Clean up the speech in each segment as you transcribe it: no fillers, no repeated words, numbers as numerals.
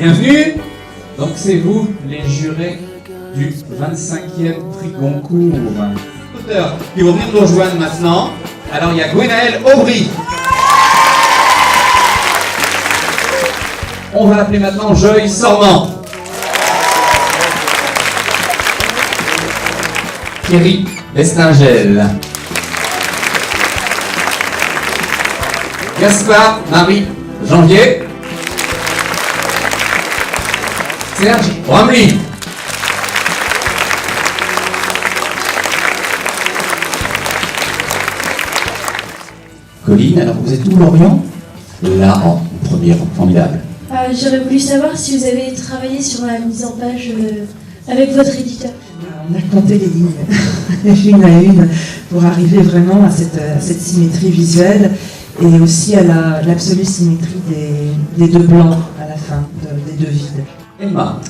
Bienvenue. Donc c'est vous, les jurés du 25e prix Goncourt. Auteurs qui vont venir nous rejoindre maintenant. Alors il y a Gwenaëlle Aubry. On va l'appeler maintenant Joy Sormand. Thierry Bestingel. Gaspard Marie Janvier. Serge Romely. Colline, alors vous êtes où, Lorient? Là, en premier rang, formidable. J'aurais voulu savoir si vous avez travaillé sur la mise en page avec votre éditeur. On a compté les lignes, une à une, pour arriver vraiment à cette symétrie visuelle et aussi à l'absolue symétrie des deux blancs à la fin, des deux vides. Emma.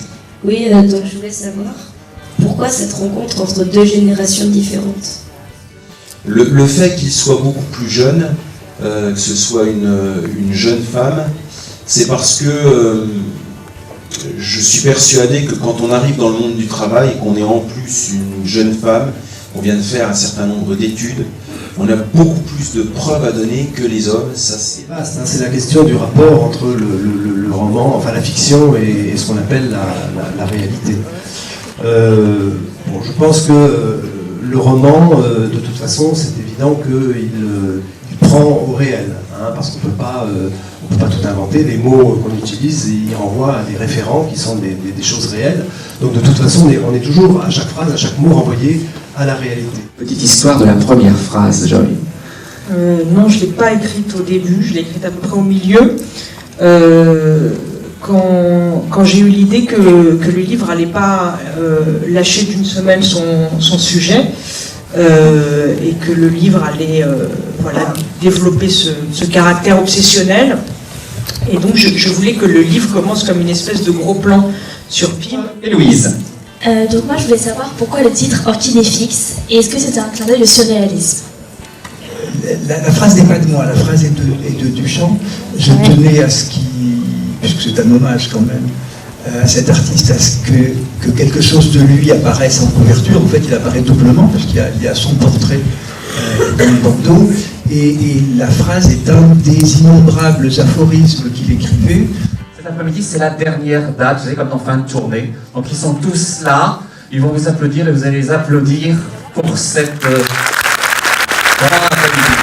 Oui, donc je voulais savoir pourquoi cette rencontre entre deux générations différentes. Le fait qu'il soit beaucoup plus jeune, que ce soit une jeune femme, c'est parce que je suis persuadé que quand on arrive dans le monde du travail et qu'on est en plus une jeune femme, on vient de faire un certain nombre d'études, on a beaucoup plus de preuves à donner que les hommes. Ça, c'est vaste, c'est la question du rapport entre le roman, enfin la fiction et ce qu'on appelle la réalité. Je pense que le roman, de toute façon, c'est évident qu'il prend au réel, parce qu'on ne peut pas tout inventer. Les mots qu'on utilise, ils renvoient à des référents qui sont des choses réelles. Donc de toute façon, on est toujours, à chaque phrase, à chaque mot, renvoyé à la réalité. Petite histoire de la première phrase, Joy. Non, je ne l'ai pas écrite au début, je l'ai écrite à peu près au milieu. Quand j'ai eu l'idée que le livre n'allait pas lâcher d'une semaine son sujet, et que le livre allait développer ce caractère obsessionnel. Et donc je voulais que le livre commence comme une espèce de gros plan sur Pym. Et Louise. Donc moi je voulais savoir pourquoi le titre Orchidée fixe et est-ce que c'est un clin d'œil au surréalisme? La phrase n'est pas de moi, la phrase est de Duchamp. Je tenais à ce puisque c'est un hommage quand même, à cet artiste, à ce que quelque chose de lui apparaisse en couverture. En fait, il apparaît doublement, parce qu'il y a son portrait dans le bandeau, et la phrase est un des innombrables aphorismes qu'il écrivait. Cet après-midi, c'est la dernière date, vous savez, comme en fin de tournée. Donc ils sont tous là, ils vont vous applaudir et vous allez les applaudir pour cette... Voilà, après-midi.